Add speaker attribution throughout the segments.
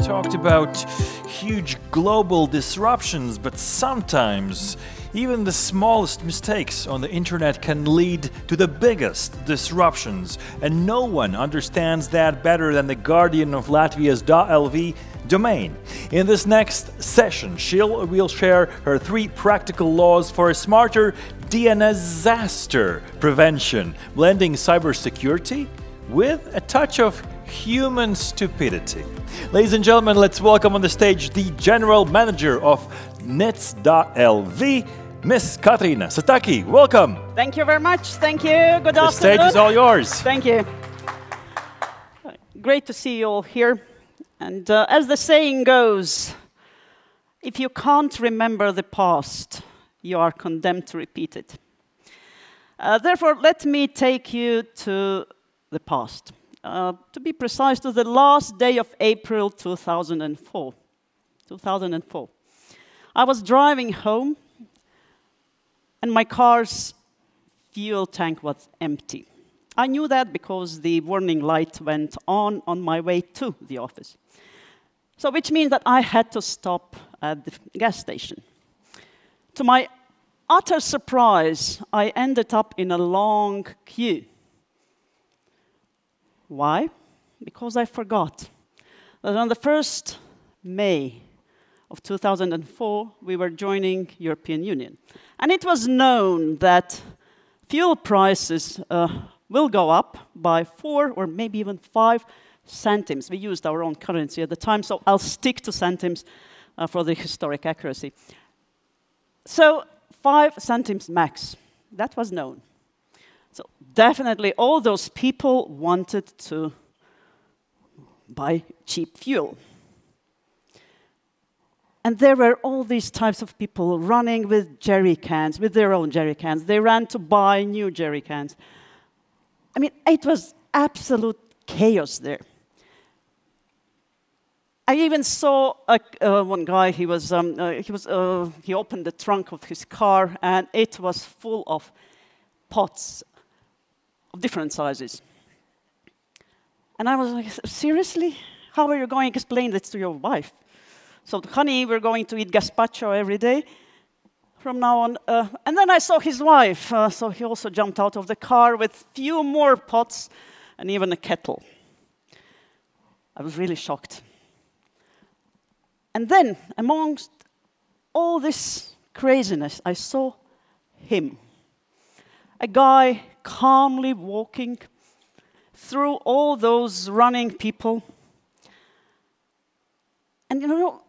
Speaker 1: talked about huge global disruptions, but sometimes even the smallest mistakes on the internet can lead to the biggest disruptions, and no one understands that better than the guardian of Latvia's .LV domain. In this next session, she will share her 3 practical laws for a smarter DNSaster prevention, blending cybersecurity with a touch of human stupidity. Ladies and gentlemen, let's welcome on the stage the General Manager of NIC.LV, Miss Katrīna Sataki. Welcome.
Speaker 2: Thank you very much. Thank you. Good afternoon.
Speaker 1: The stage is all yours.
Speaker 2: Thank you. Great to see you all here. And as the saying goes, if you can't remember the past, you are condemned to repeat it. Therefore, let me take you to the past. To be precise, to the last day of April 2004. I was driving home, and my car's fuel tank was empty. I knew that because the warning light went on my way to the office. So, which means that I had to stop at the gas station. To my utter surprise, I ended up in a long queue. Why? Because I forgot that on the 1st May of 2004, we were joining European Union. And it was known that fuel prices will go up by 4 or maybe even 5 centimes. We used our own currency at the time, so I'll stick to centimes for the historic accuracy. So 5 centimes max, that was known. So definitely all those people wanted to buy cheap fuel. And there were all these types of people running with jerry cans, with their own jerry cans. They ran to buy new jerry cans. I mean, it was absolute chaos there. I even saw one guy. He opened the trunk of his car, and it was full of pots of different sizes. And I was like, seriously? How are you going to explain this to your wife? So, honey, we're going to eat gazpacho every day from now on. And then I saw his wife. So he also jumped out of the car with few more pots and even a kettle. I was really shocked. And then, amongst all this craziness, I saw him. A guy calmly walking through all those running people. And you know,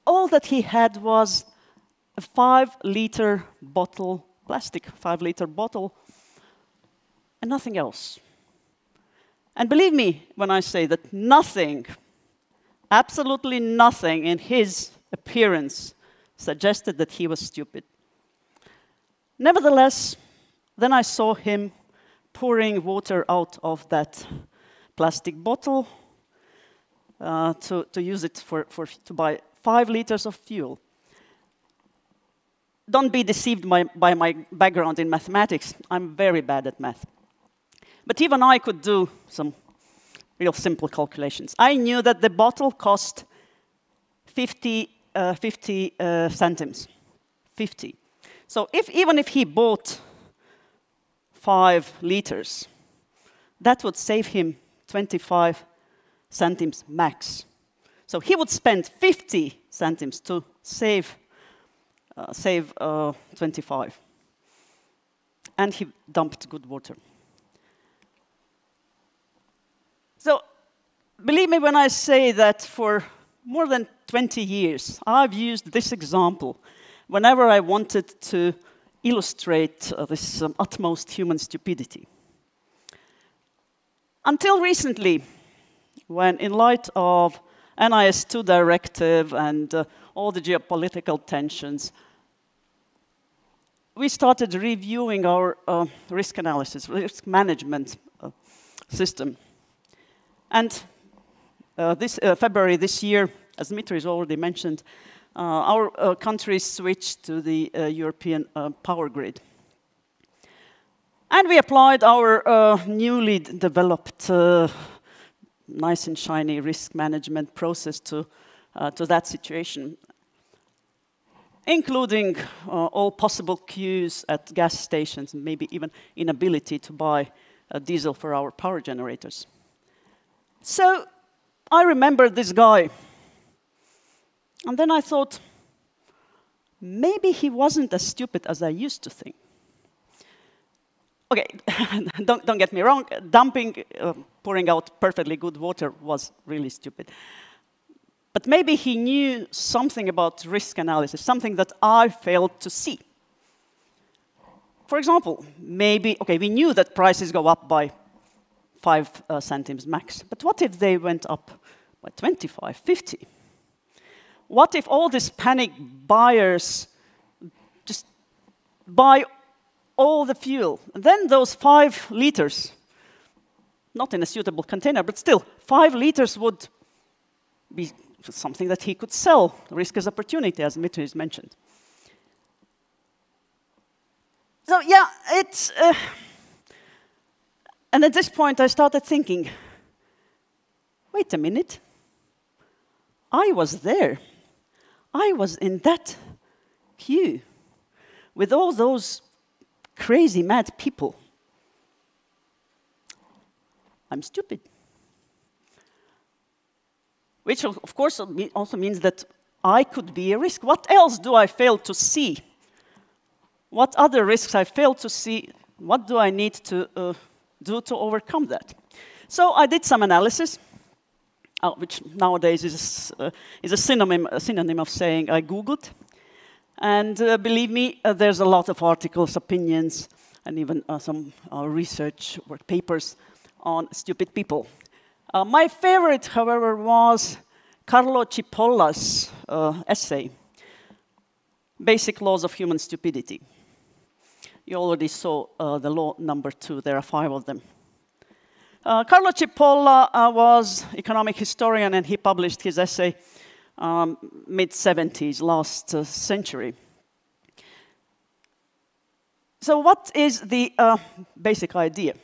Speaker 2: all that he had was a 5-liter bottle, plastic 5-liter bottle, and nothing else. And believe me when I say that nothing, absolutely nothing in his appearance suggested that he was stupid. Nevertheless, then I saw him pouring water out of that plastic bottle to use it to buy 5 liters of fuel. Don't be deceived by my background in mathematics. I'm very bad at math. But even I could do some real simple calculations. I knew that the bottle cost 50 centimes. 50. So even if he bought 5 liters, that would save him 25 centimes max. So he would spend 50 centimes to save 25. And he dumped good water. So believe me when I say that for more than 20 years, I've used this example whenever I wanted to illustrate this utmost human stupidity. Until recently, when in light of NIS2 directive and all the geopolitical tensions, we started reviewing our risk analysis, risk management system. And this February this year, as Dmitry has already mentioned, our country switched to the European power grid. And we applied our newly developed nice and shiny risk management process to that situation, including all possible queues at gas stations, and maybe even inability to buy diesel for our power generators. So I remembered this guy. And then I thought, maybe he wasn't as stupid as I used to think. Okay, don't get me wrong, dumping, pouring out perfectly good water was really stupid. But maybe he knew something about risk analysis, something that I failed to see. For example, maybe, okay, we knew that prices go up by 5 centimes max, but what if they went up by 25, 50? What if all these panic buyers just buy all the fuel? And then those 5 liters, not in a suitable container, but still, 5 liters would be something that he could sell. Risk as opportunity, as Dmitry mentioned. So yeah, it's... and at this point, I started thinking, wait a minute. I was there. I was in that queue with all those crazy, mad people. I'm stupid. Which, of course, also means that I could be a risk. What else do I fail to see? What other risks I fail to see? What do I need to do to overcome that? So I did some analysis, which nowadays is a synonym of saying I Googled. And believe me, there's a lot of articles, opinions, and even some research work papers on stupid people. My favorite, however, was Carlo Cipolla's essay, Basic Laws of Human Stupidity. You already saw the law number 2. There are 5 of them. Carlo Cipolla was an economic historian, and he published his essay mid-70s, last century. So what is the basic idea?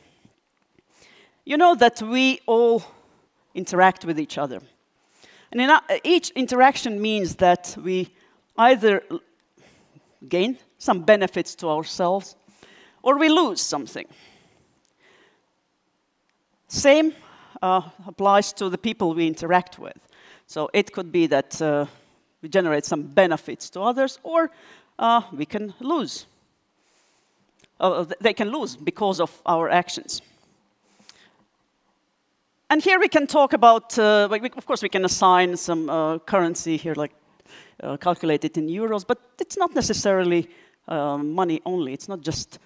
Speaker 2: You know that we all interact with each other. And each interaction means that we either gain some benefits to ourselves or we lose something. Same applies to the people we interact with. So it could be that we generate some benefits to others, or we can lose. They can lose because of our actions. And here we can talk about, of course, we can assign some currency here, like calculate it in euros, but it's not necessarily money only. It's not just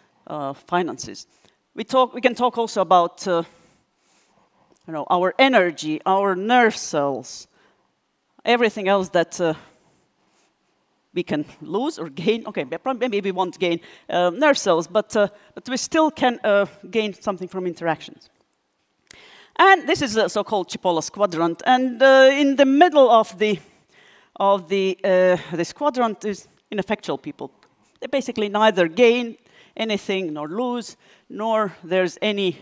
Speaker 2: finances. We can talk also about our energy, our nerve cells, everything else that we can lose or gain. Okay, maybe we won't gain nerve cells, but we still can gain something from interactions. And this is a so-called Cipolla's quadrant. And in the middle of this quadrant is ineffectual people. They basically neither gain anything nor lose, nor there's any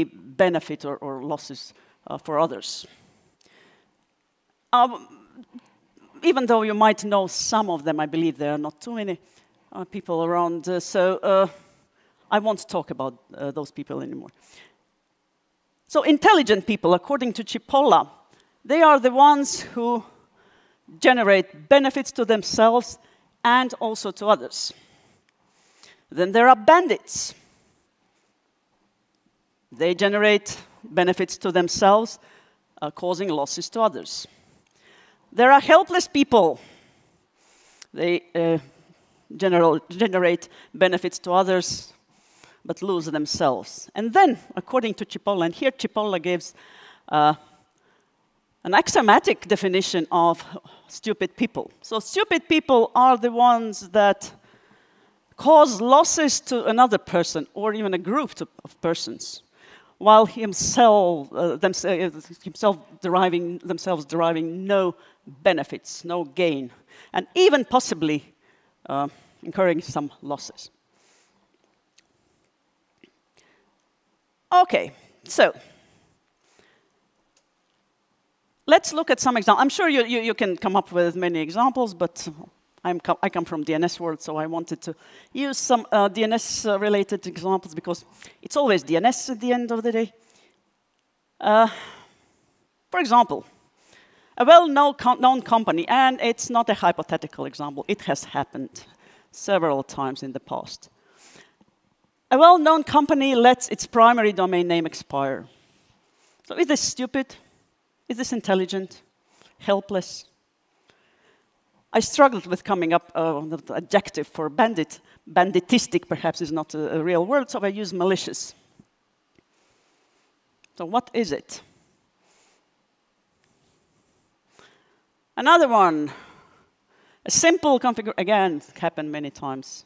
Speaker 2: benefit or losses for others. Even though you might know some of them, I believe there are not too many people around. So I won't talk about those people anymore. So intelligent people, according to Cipolla, they are the ones who generate benefits to themselves and also to others. Then there are bandits. They generate benefits to themselves, causing losses to others. There are helpless people. They generate benefits to others, but lose themselves. And then, according to Cipolla, and here Cipolla gives an axiomatic definition of stupid people. So stupid people are the ones that cause losses to another person or even a group of persons, while themselves deriving no benefits, no gain, and even possibly incurring some losses. Okay, so let's look at some examples. I'm sure you can come up with many examples, but I come from DNS world, so I wanted to use some DNS-related examples because it's always DNS at the end of the day. For example, a well-known company, and it's not a hypothetical example, it has happened several times in the past. A well-known company lets its primary domain name expire. So is this stupid? Is this intelligent? Helpless? I struggled with coming up with the adjective for bandit. Banditistic perhaps is not a real word, so I use malicious. So what is it? Another one, a simple configuration, again, it happened many times,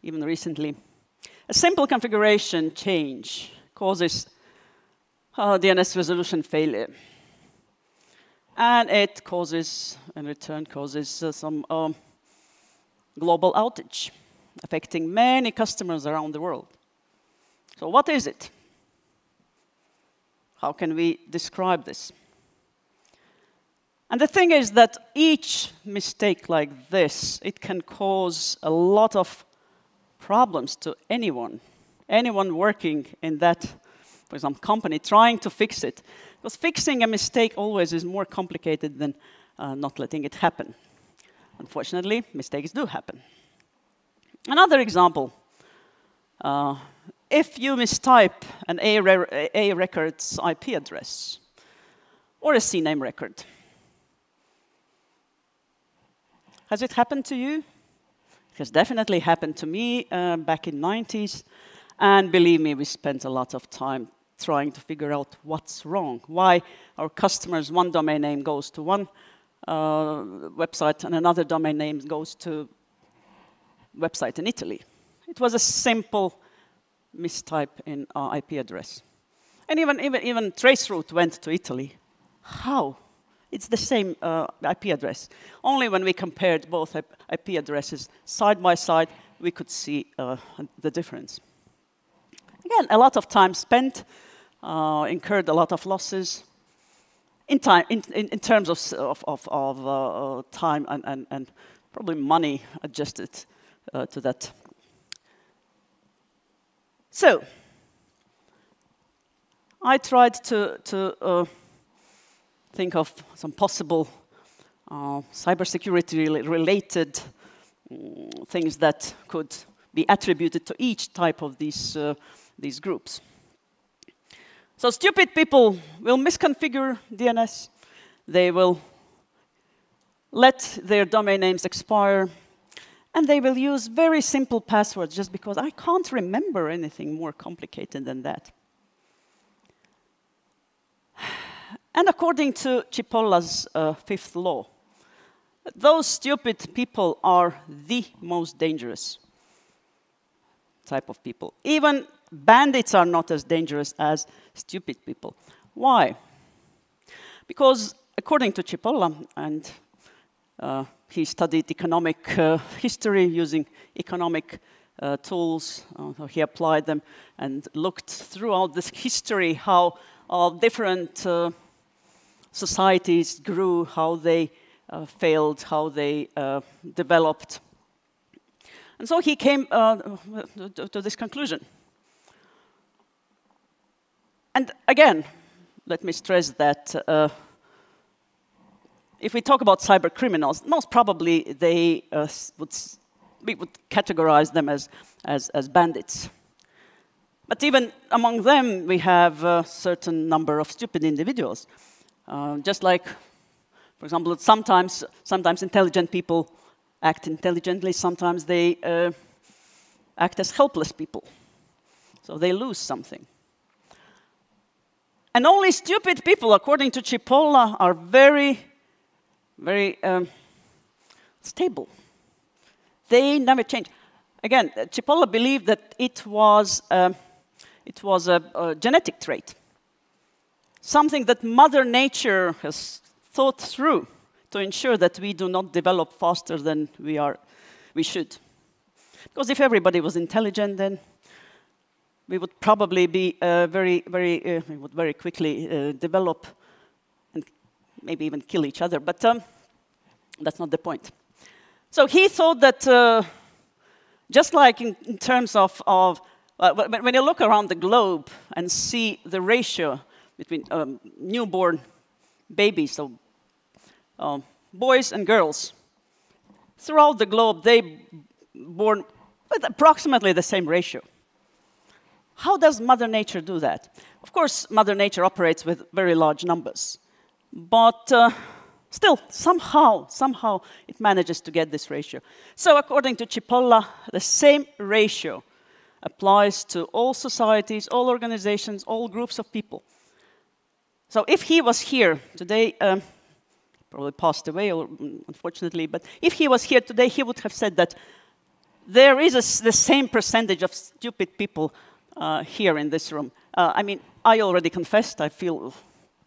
Speaker 2: even recently. A simple configuration change causes DNS resolution failure. And it causes, in return, causes some global outage, affecting many customers around the world. So what is it? How can we describe this? And the thing is that each mistake like this, it can cause a lot of problems to anyone working in that, for example, company, trying to fix it. Because fixing a mistake always is more complicated than not letting it happen. Unfortunately, mistakes do happen. Another example, if you mistype an A record's IP address or a CNAME record, has it happened to you? It has definitely happened to me back in the 90s. And believe me, we spent a lot of time trying to figure out what's wrong, why our customers' one domain name goes to one website and another domain name goes to website in Italy. It was a simple mistype in our IP address. And even traceroute went to Italy. How? It's the same IP address. Only when we compared both IP addresses side by side, we could see the difference. Again, a lot of time spent, incurred a lot of losses in terms of time and probably money adjusted to that. So, I tried to think of some possible cybersecurity-related things that could be attributed to each type of these groups. So stupid people will misconfigure DNS. They will let their domain names expire. And they will use very simple passwords just because I can't remember anything more complicated than that. And according to Cipolla's fifth law, those stupid people are the most dangerous type of people. Even bandits are not as dangerous as stupid people. Why? Because according to Cipolla, and he studied economic history using economic tools, he applied them and looked throughout this history how different societies grew, how they failed, how they developed. And so he came to this conclusion. And again, let me stress that if we talk about cyber criminals, most probably we would categorize them as bandits. But even among them, we have a certain number of stupid individuals. Just like, for example, sometimes intelligent people act intelligently, sometimes they act as helpless people. So they lose something. And only stupid people, according to Cipolla, are very, very stable. They never change. Again, Cipolla believed that it was a genetic trait, something that Mother Nature has thought through to ensure that we do not develop faster than we should. Because if everybody was intelligent, then we would probably be we would very quickly develop and maybe even kill each other, but that's not the point. So he thought that just like in terms of when you look around the globe and see the ratio between newborn babies, so boys and girls, throughout the globe, they born with approximately the same ratio. How does Mother Nature do that? Of course, Mother Nature operates with very large numbers, but still, somehow it manages to get this ratio. So according to Cipolla, the same ratio applies to all societies, all organizations, all groups of people. So if he was here today, probably passed away, unfortunately, but if he was here today, he would have said that there is the same percentage of stupid people here in this room. I mean, I already confessed, I feel,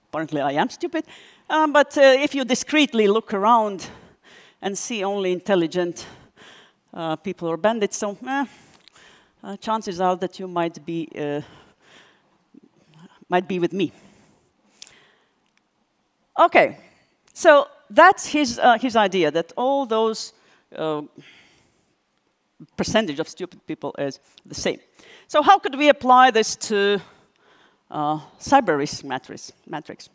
Speaker 2: apparently I am stupid, but if you discreetly look around and see only intelligent people or bandits, so chances are that you might be with me. Okay, so that's his idea, that all those percentage of stupid people is the same. So how could we apply this to cyber risk matrix?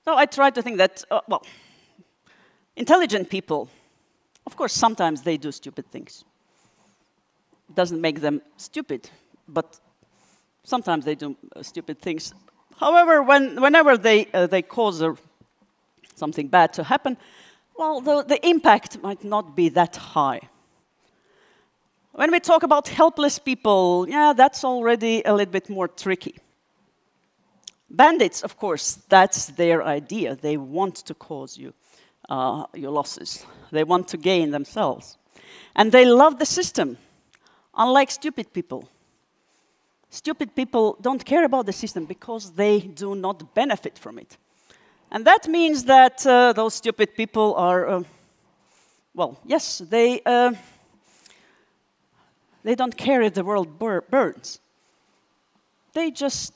Speaker 2: So I tried to think that, well, intelligent people, of course, sometimes they do stupid things. It doesn't make them stupid, but sometimes they do stupid things. However, whenever they cause something bad to happen, well, the impact might not be that high. When we talk about helpless people, yeah, that's already a little bit more tricky. Bandits, of course, that's their idea. They want to cause you your losses. They want to gain themselves. And they love the system, unlike stupid people. Stupid people don't care about the system because they do not benefit from it. And that means that those stupid people are, well, yes, they don't care if the world burns. They just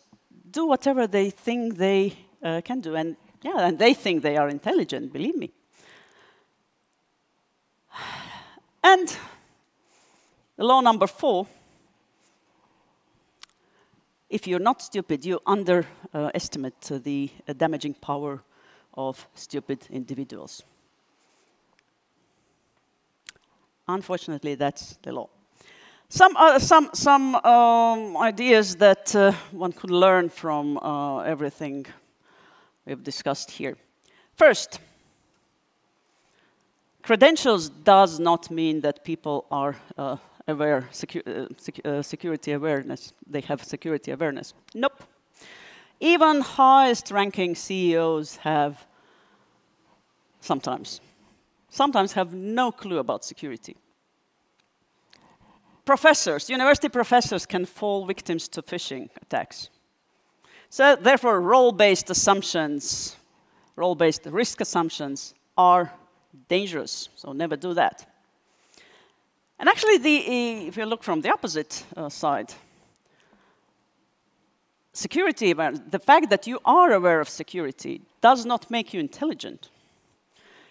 Speaker 2: do whatever they think they can do. And yeah, and they think they are intelligent, believe me. And law number 4, if you're not stupid, you underestimate the damaging power of stupid individuals. Unfortunately, that's the law. Some ideas that one could learn from everything we've discussed here. First, credentials does not mean that people are aware, security awareness. They have security awareness. Nope. Even highest-ranking CEOs have sometimes have no clue about security. Professors, university professors can fall victims to phishing attacks. So therefore, role-based assumptions, role-based risk assumptions are dangerous, so never do that. And actually, if you look from the opposite side, security, the fact that you are aware of security does not make you intelligent.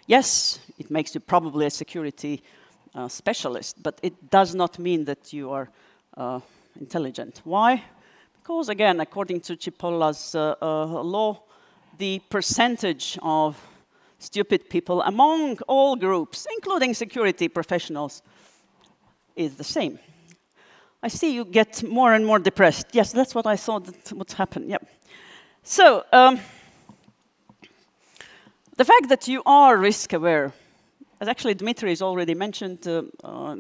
Speaker 2: Yes, it makes you probably a security specialist, but it does not mean that you are intelligent. Why? Because, again, according to Cipolla's law, the percentage of stupid people among all groups, including security professionals, is the same. I see you get more and more depressed. Yes, that's what I thought that would happen. Yep. So, the fact that you are risk-aware, as actually Dmitry has already mentioned in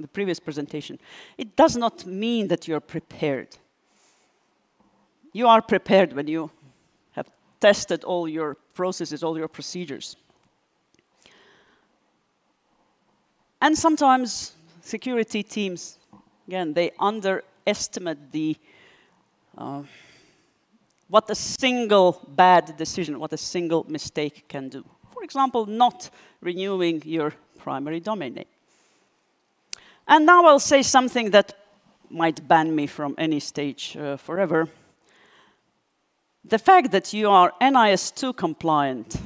Speaker 2: the previous presentation, it does not mean that you're prepared. You are prepared when you have tested all your processes, all your procedures. And sometimes security teams, again, they underestimate what a single bad decision, what a single mistake can do. For example, not renewing your primary domain name. And now I'll say something that might ban me from any stage forever. the fact that you are NIS2 compliant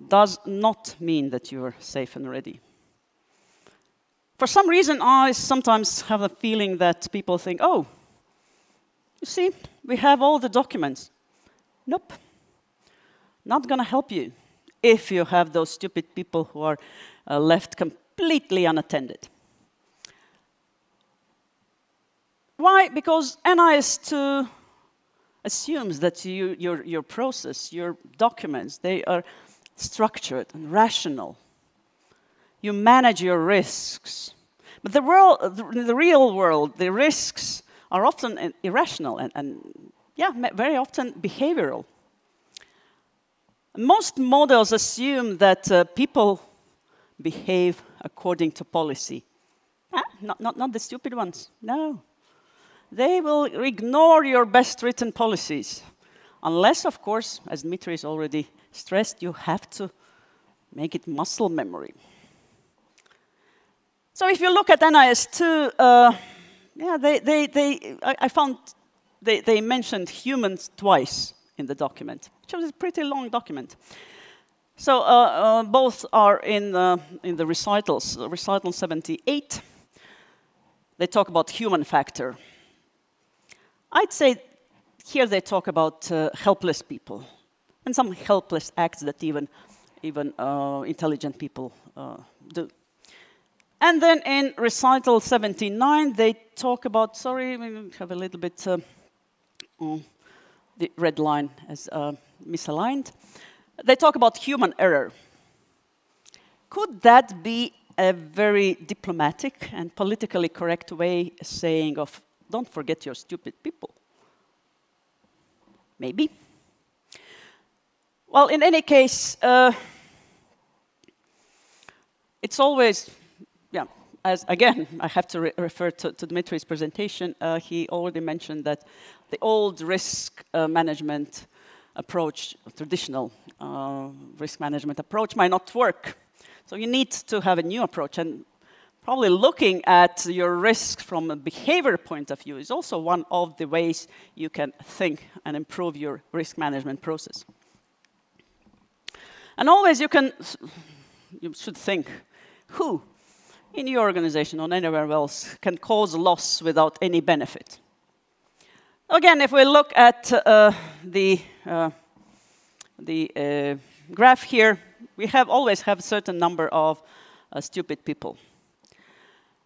Speaker 2: does not mean that you are safe and ready. For some reason, I sometimes have a feeling that people think, oh, you see, we have all the documents. Nope. Not going to help you if you have those stupid people who are left completely unattended. Why? Because NIS2 assumes that your process, your documents, they are structured and rational. You manage your risks. But in the real world, the risks are often irrational and yeah, very often behavioral. Most models assume that people behave according to policy. Not the stupid ones, no. They will ignore your best written policies. Unless, of course, as Dmitry has already stressed, you have to make it muscle memory. So if you look at NIS2, yeah, I found they mentioned humans twice in the document, which was a pretty long document. So both are in the recitals. Recital 78, they talk about human factor. I'd say here they talk about helpless people and some helpless acts that even intelligent people do. And then in recital 79, they talk about, sorry, we have a little bit, the red line is misaligned. They talk about human error. Could that be a very diplomatic and politically correct way of saying of, don't forget your stupid people? Maybe. Well, in any case, it's always, yeah, as again, I have to refer to Dmitry's presentation. He already mentioned that the old risk management approach, traditional risk management approach, might not work. So you need to have a new approach. And probably looking at your risk from a behavior point of view is also one of the ways you can think and improve your risk management process. And always you should think, who in your organization or anywhere else can cause loss without any benefit? Again, if we look at the graph here, we always have a certain number of stupid people.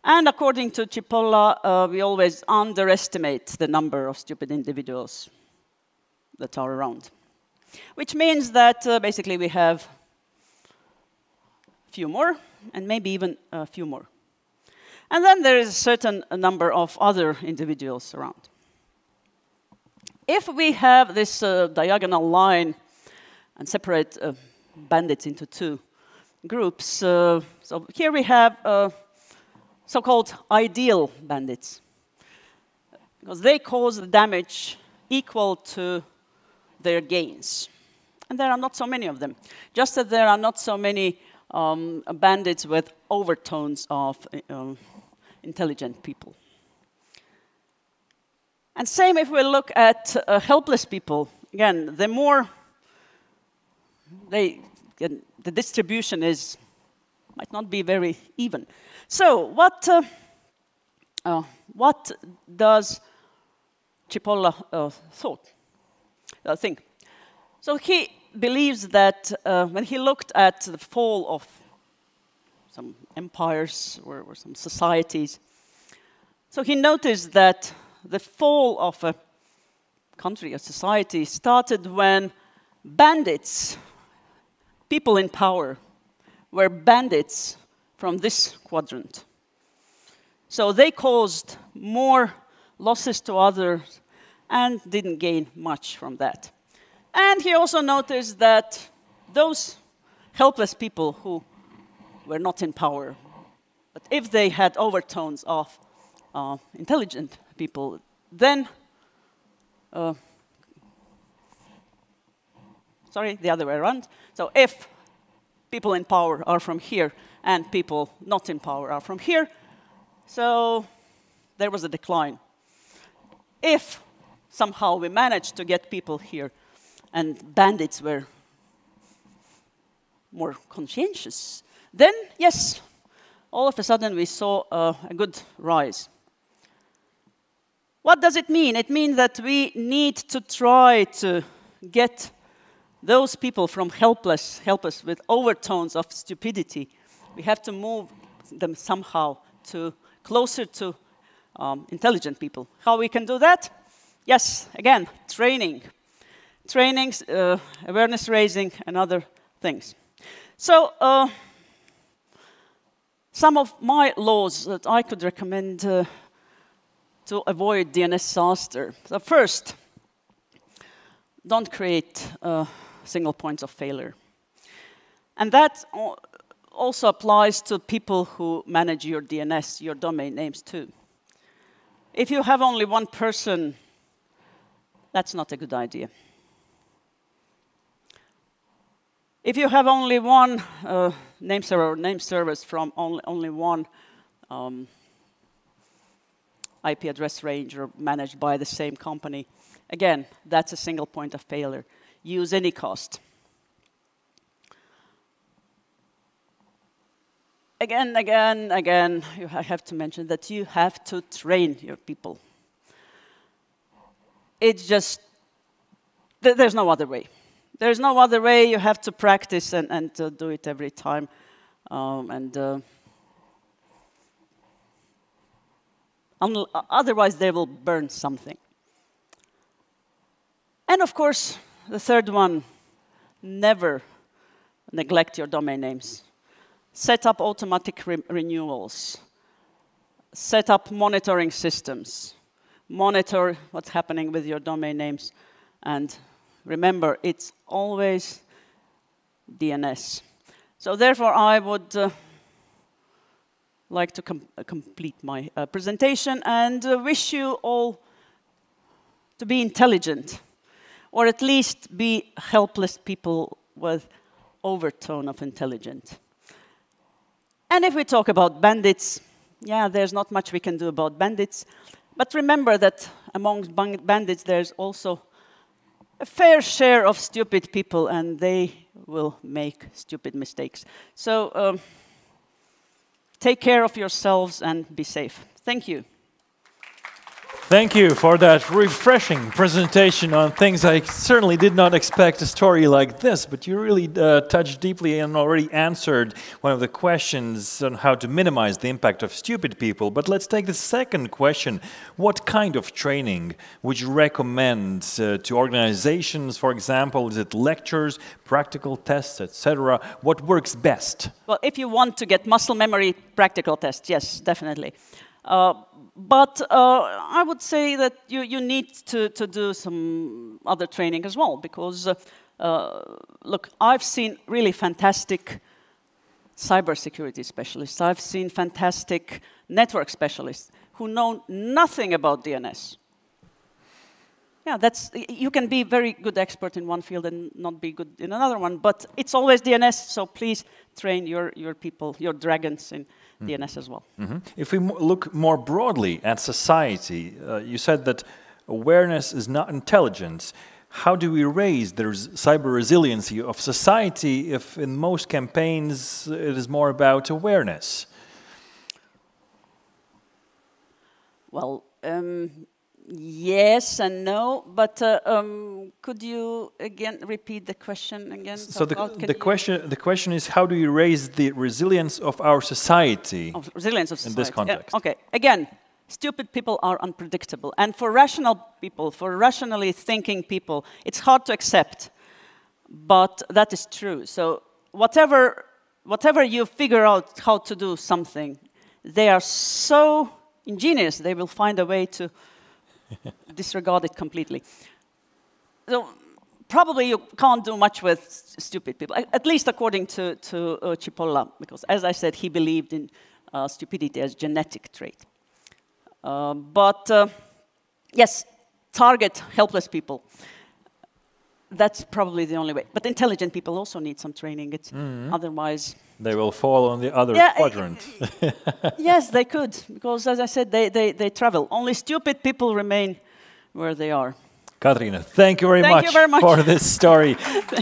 Speaker 2: And according to Cipolla, we always underestimate the number of stupid individuals that are around. Which means that basically we have a few more, and maybe even a few more. And then there is a certain number of other individuals around. If we have this diagonal line and separate bandits into two groups, so here we have so-called ideal bandits, because they cause the damage equal to their gains. And there are not so many of them. Just that there are not so many bandits with overtones of intelligent people. And same if we look at helpless people. Again, the more the distribution might not be very even. So what does Cipolla think? So he believes that when he looked at the fall of some empires or some societies, so he noticed that the fall of a country, a society, started when bandits, people in power, were bandits from this quadrant. So they caused more losses to others and didn't gain much from that. And he also noticed that those helpless people who were not in power, but if they had overtones of intelligent people, then, sorry, the other way around. So if people in power are from here and people not in power are from here, so there was a decline. If somehow we managed to get people here, and bandits were more conscientious. Then, yes, all of a sudden we saw a good rise. What does it mean? It means that we need to try to get those people from helpless with overtones of stupidity. We have to move them somehow to closer to intelligent people. How we can do that? Yes, again, training. Trainings, awareness raising, and other things. So, some of my laws that I could recommend to avoid DNSaster. So first, don't create single points of failure. And that also applies to people who manage your DNS, your domain names too. If you have only one person, that's not a good idea. If you have only one name server or name service from only one IP address range or managed by the same company, again, that's a single point of failure. Use any cost. Again, I have to mention that you have to train your people. It's just, there's no other way. There's no other way. You have to practice and do it every time. Otherwise, they will burn something. And of course, the third one, never neglect your domain names. Set up automatic renewals. Set up monitoring systems. Monitor what's happening with your domain names. And remember, it's always DNS. So therefore, I would like to complete my presentation and wish you all to be intelligent, or at least be helpless people with overtone of intelligent. And if we talk about bandits, yeah, there's not much we can do about bandits. But remember that among bandits, there's also a fair share of stupid people, and they will make stupid mistakes. So take care of yourselves and be safe. Thank you.
Speaker 1: Thank you for that refreshing presentation on things. I certainly did not expect a story like this, but you really touched deeply and already answered one of the questions on how to minimize the impact of stupid people. But let's take the second question. What kind of training would you recommend to organizations, for example? Is it lectures, practical tests, etc.? What works best?
Speaker 2: Well, if you want to get muscle memory, practical tests, yes, definitely. But I would say that you need to do some other training as well, because, look, I've seen really fantastic cybersecurity specialists. I've seen fantastic network specialists who know nothing about DNS. Yeah, you can be very good expert in one field and not be good in another one, but it's always DNS, so please train your people, your dragons in DNS as well.
Speaker 1: Mm-hmm. If we look more broadly at society, you said that awareness is not intelligence. How do we raise the cyber resiliency of society if in most campaigns it is more about awareness?
Speaker 2: Well, yes and no, but could you again repeat the question again?
Speaker 1: So the question is, how do you raise the resilience of our society?
Speaker 2: Resilience of society.
Speaker 1: In this context.
Speaker 2: Yeah, okay, again, stupid people are unpredictable, and for rational people, for rationally thinking people, it's hard to accept, but that is true. So whatever you figure out how to do something, they are so ingenious, they will find a way to disregard it completely. So probably you can't do much with stupid people, at least according to Cipolla, because as I said, he believed in stupidity as genetic trait. But yes, target helpless people. That's probably the only way. But intelligent people also need some training. It's otherwise
Speaker 1: they will fall on the other quadrant.
Speaker 2: Yes, they could, because as I said, they travel. Only stupid people remain where they are.
Speaker 1: Katrīna, thank you very much for this story.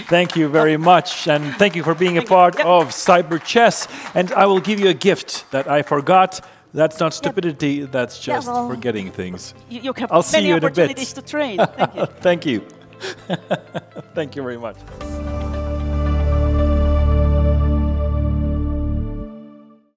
Speaker 1: Thank you very much. And thank you for being a part of CyberChess. And I will give you a gift that I forgot. That's not stupidity, that's just forgetting things.
Speaker 2: I'll see you in a bit. To train. Thank you.
Speaker 1: Thank you. Thank you very much.